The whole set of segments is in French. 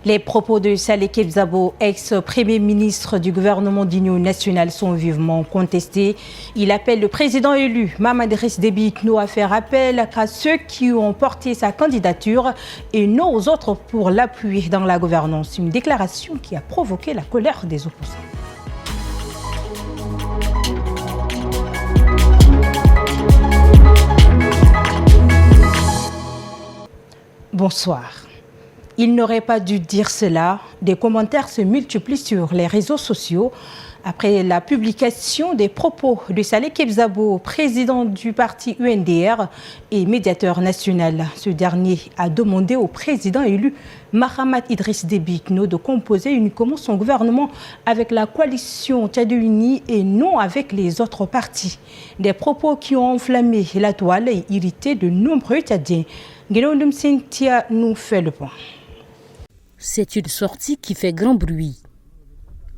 Les propos de Saleh Kebzabo, ex-premier ministre du gouvernement d'Union nationale, sont vivement contestés. Il appelle le président élu, Mahamat Idriss Déby Itno, à faire appel à ceux qui ont porté sa candidature et non aux autres pour l'appuyer dans la gouvernance. Une déclaration qui a provoqué la colère des opposants. Bonsoir. Il n'aurait pas dû dire cela. Des commentaires se multiplient sur les réseaux sociaux après la publication des propos de Saleh Kebzabo, président du parti UNDR et médiateur national. Ce dernier a demandé au président élu Mahamat Idriss Déby Itno de composer uniquement son gouvernement avec la coalition Tchad Uni et non avec les autres partis. Des propos qui ont enflammé la toile et irrité de nombreux Tchadiens. Guénondum Cynthia nous fait le point. C'est une sortie qui fait grand bruit.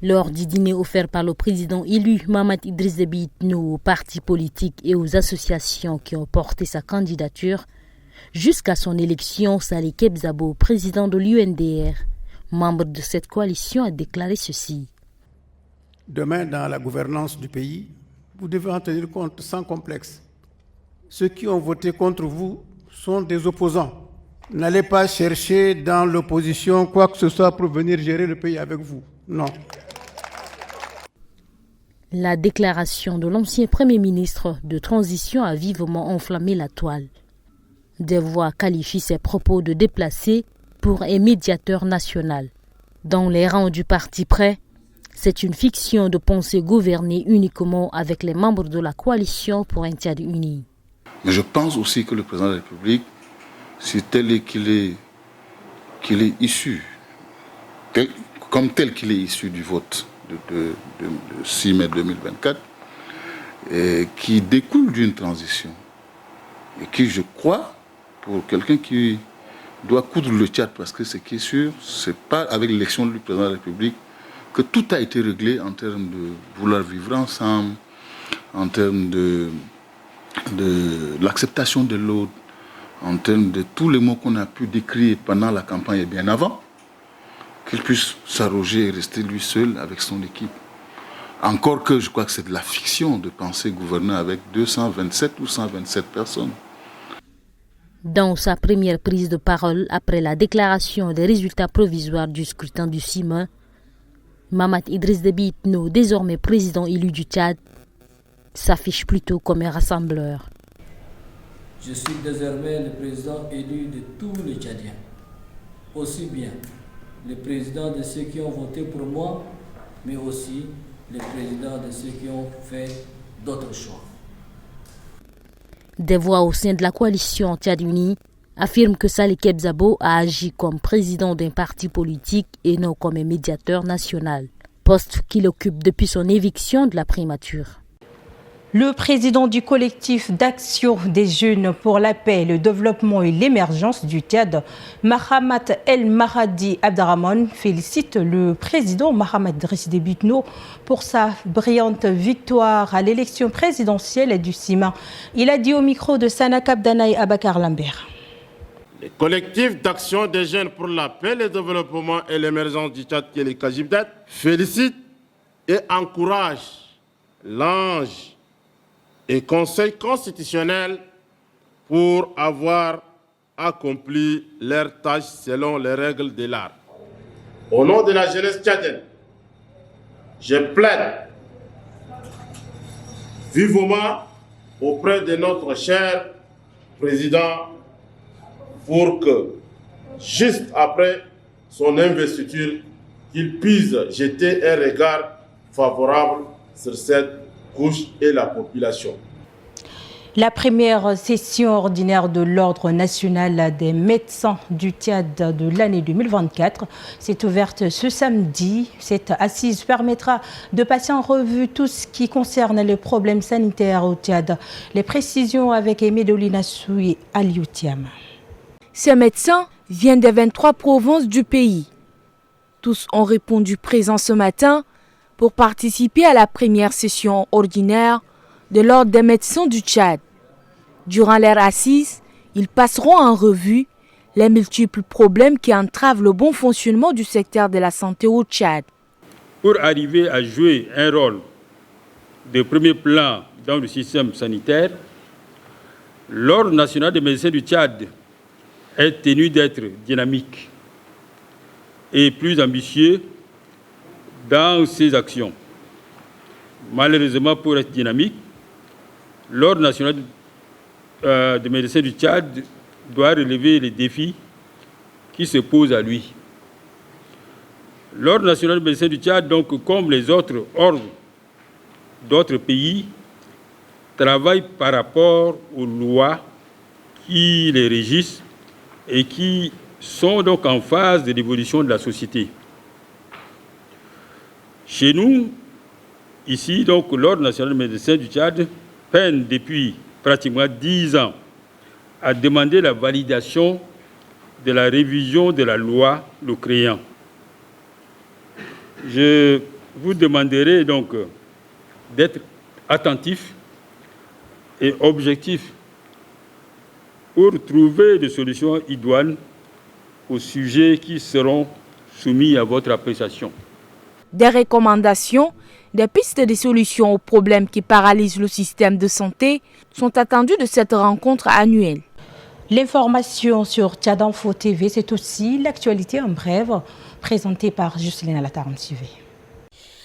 Lors du dîner offert par le président élu Mahamat Idriss Déby Itno aux partis politiques et aux associations qui ont porté sa candidature, jusqu'à son élection, Saleh Kebzabo, président de l'UNDR, membre de cette coalition, a déclaré ceci. Demain, dans la gouvernance du pays, vous devez en tenir compte sans complexe. Ceux qui ont voté contre vous sont des opposants. N'allez pas chercher dans l'opposition quoi que ce soit pour venir gérer le pays avec vous. Non. La déclaration de l'ancien Premier ministre de transition a vivement enflammé la toile. Des voix qualifient ses propos de déplacés pour un médiateur national. Dans les rangs du parti près, c'est une fiction de penser gouverner uniquement avec les membres de la coalition pour un Tchad uni. Mais je pense aussi que le président de la République, c'est tel qu'il est issu, comme tel qu'il est issu du vote de 6 mai 2024, et qui découle d'une transition. Et qui, je crois, pour quelqu'un qui doit coudre le Tchad, parce que ce qui est sûr, ce n'est pas avec l'élection du président de la République que tout a été réglé en termes de vouloir vivre ensemble, en termes de l'acceptation de l'autre, en termes de tous les mots qu'on a pu décrire pendant la campagne et bien avant, qu'il puisse s'arroger et rester lui seul avec son équipe. Encore que je crois que c'est de la fiction de penser gouverner avec 227 ou 127 personnes. Dans sa première prise de parole après la déclaration des résultats provisoires du scrutin du 6 mai, Mahamat Idriss Déby Itno, désormais président élu du Tchad, s'affiche plutôt comme un rassembleur. Je suis désormais le président élu de tous les Tchadiens, aussi bien le président de ceux qui ont voté pour moi, mais aussi le président de ceux qui ont fait d'autres choix. Des voix au sein de la coalition Tchad Uni affirment que Saleh Kebzabo a agi comme président d'un parti politique et non comme un médiateur national, poste qu'il occupe depuis son éviction de la primature. Le président du collectif d'action des jeunes pour la paix, le développement et l'émergence du Tchad, Mahamat El Mahdi Abdrahman, félicite le président Mahamat Idriss Déby Itno pour sa brillante victoire à l'élection présidentielle du 6 mai. Il a dit au micro de Sana Kabdanaï Abakar Lambert. Le collectif d'action des jeunes pour la paix, le développement et l'émergence du Tchad, qui est le Kajibdat, félicite et encourage l'ange et Conseil constitutionnel pour avoir accompli leur tâche selon les règles de l'art. Au nom de la jeunesse tchadienne, je plaide vivement auprès de notre cher président pour que, juste après son investiture, qu'il puisse jeter un regard favorable sur cette couche et la population. La première session ordinaire de l'Ordre national des médecins du Tchad de l'année 2024 s'est ouverte ce samedi. Cette assise permettra de passer en revue tout ce qui concerne les problèmes sanitaires au Tchad. Les précisions avec Aimé Dolinassou et Aliou Thiam. Ces médecins viennent des 23 provinces du pays. Tous ont répondu présents ce matin pour participer à la première session ordinaire de l'Ordre des médecins du Tchad. Durant leur assise, ils passeront en revue les multiples problèmes qui entravent le bon fonctionnement du secteur de la santé au Tchad. Pour arriver à jouer un rôle de premier plan dans le système sanitaire, l'Ordre national des médecins du Tchad est tenu d'être dynamique et plus ambitieux dans ses actions. Malheureusement, pour être dynamique, l'Ordre national des médecins du Tchad doit relever les défis qui se posent à lui. L'Ordre national des médecins du Tchad, donc, comme les autres ordres d'autres pays, travaille par rapport aux lois qui les régissent et qui sont donc en phase de l'évolution de la société. Chez nous, ici, donc, l'Ordre national des médecins du Tchad peine depuis pratiquement 10 ans à demander la validation de la révision de la loi le créant. Je vous demanderai donc d'être attentif et objectif pour trouver des solutions idoines aux sujets qui seront soumis à votre appréciation. Des recommandations, des pistes de solutions aux problèmes qui paralysent le système de santé sont attendues de cette rencontre annuelle. L'information sur Tchad Info TV, c'est aussi l'actualité en bref, présentée par Jocelyne Alataram. Suivez.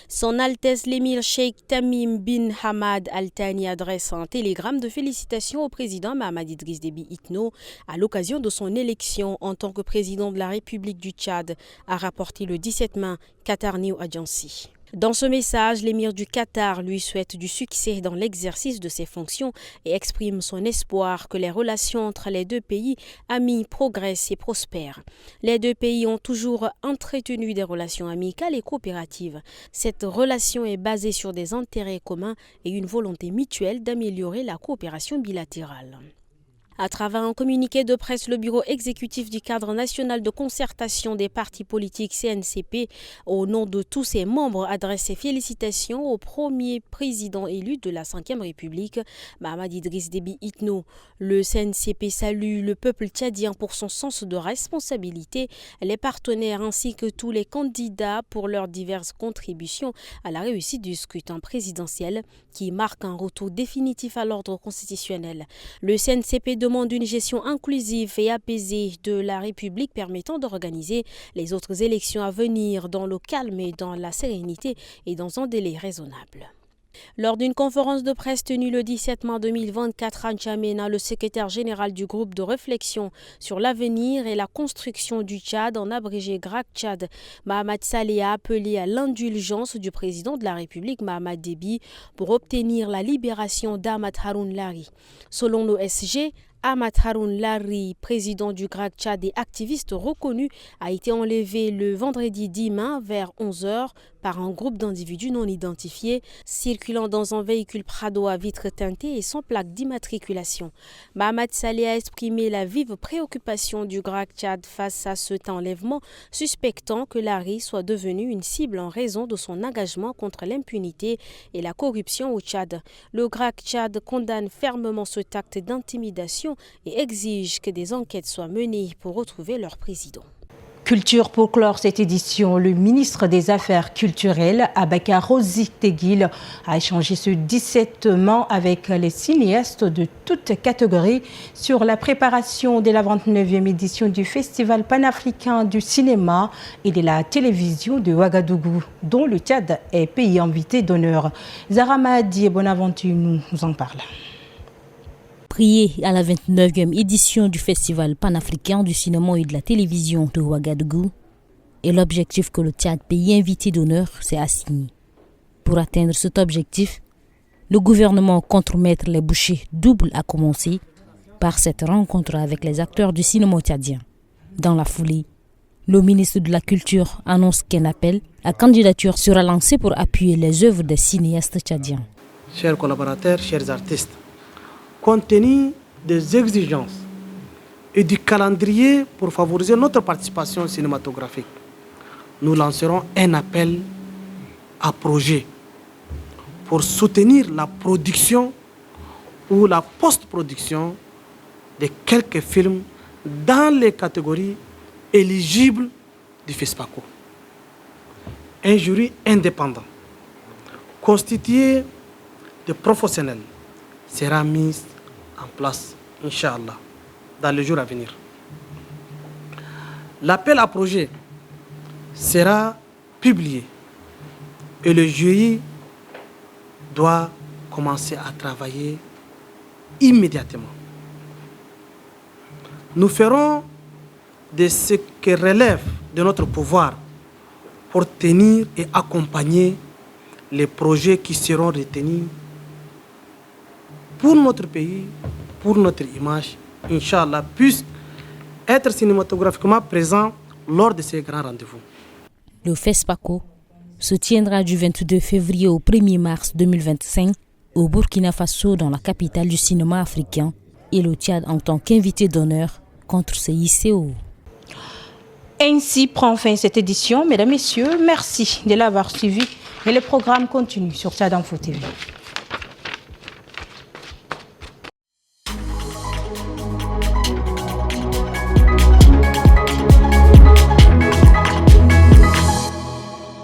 Son Altesse l'émir Cheikh Tamim bin Hamad Al Thani adresse un télégramme de félicitations au président Mahamat Idriss Déby Itno à l'occasion de son élection en tant que président de la République du Tchad, a rapporté le 17 mai Qatar News Agency. Dans ce message, l'émir du Qatar lui souhaite du succès dans l'exercice de ses fonctions et exprime son espoir que les relations entre les deux pays amis progressent et prospèrent. Les deux pays ont toujours entretenu des relations amicales et coopératives. Cette relation est basée sur des intérêts communs et une volonté mutuelle d'améliorer la coopération bilatérale. À travers un communiqué de presse, le bureau exécutif du cadre national de concertation des partis politiques CNCP, au nom de tous ses membres, adresse ses félicitations au premier président élu de la Ve République, Mahamat Idriss Déby Itno. Le CNCP salue le peuple tchadien pour son sens de responsabilité, les partenaires ainsi que tous les candidats pour leurs diverses contributions à la réussite du scrutin présidentiel qui marque un retour définitif à l'ordre constitutionnel. Le CNCP demande une gestion inclusive et apaisée de la République permettant d'organiser les autres élections à venir dans le calme et dans la sérénité et dans un délai raisonnable. Lors d'une conférence de presse tenue le 17 mai 2024 à N'Djamena, le secrétaire général du groupe de réflexion sur l'avenir et la construction du Tchad, en abrégé GRAC-Tchad, Mahamat Saleh, a appelé à l'indulgence du président de la République, Mahamat Déby, pour obtenir la libération d'Ahmad Haroun Lari. Selon l'OSG, Ahmad Haroun Lari, président du GRAC-Tchad et activiste reconnu, a été enlevé le vendredi 10 mai vers 11h par un groupe d'individus non identifiés circulant dans un véhicule Prado à vitres teintées et sans plaque d'immatriculation. Mahamat Saleh a exprimé la vive préoccupation du GRAC-Tchad face à cet enlèvement, suspectant que Lari soit devenu une cible en raison de son engagement contre l'impunité et la corruption au Tchad. Le GRAC-Tchad condamne fermement cet acte d'intimidation et exige que des enquêtes soient menées pour retrouver leur président. Culture pour clore cette édition, le ministre des Affaires culturelles, Abakar Rositeguil, a échangé ce 17 mai avec les cinéastes de toutes catégories sur la préparation de la 29e édition du Festival panafricain du cinéma et de la télévision de Ouagadougou, dont le Tchad est pays invité d'honneur. Zahra Mahdi et Bonaventure nous en parlent. Prié à la 29e édition du Festival panafricain du cinéma et de la télévision de Ouagadougou est l'objectif que le Tchad, pays invité d'honneur, s'est assigné. Pour atteindre cet objectif, le gouvernement compte mettre les bouchées doubles à commencer par cette rencontre avec les acteurs du cinéma tchadien. Dans la foulée, le ministre de la Culture annonce qu'un appel à candidature sera lancé pour appuyer les œuvres des cinéastes tchadiens. Chers collaborateurs, chers artistes, compte tenu des exigences et du calendrier pour favoriser notre participation cinématographique, nous lancerons un appel à projet pour soutenir la production ou la post-production de quelques films dans les catégories éligibles du FESPACO. Un jury indépendant, constitué de professionnels, sera mis en place, Inch'Allah, dans les jours à venir. L'appel à projet sera publié et le jury doit commencer à travailler immédiatement. Nous ferons de ce que relève de notre pouvoir pour tenir et accompagner les projets qui seront retenus pour notre pays, pour notre image, Inch'Allah, puisse être cinématographiquement présent lors de ces grands rendez-vous. Le FESPACO se tiendra du 22 février au 1er mars 2025 au Burkina Faso, dans la capitale du cinéma africain, et le Tchad en tant qu'invité d'honneur contre ce ICO. Ainsi prend fin cette édition. Mesdames, Messieurs, merci de l'avoir suivi. Et le programme continue sur Tchad Info TV.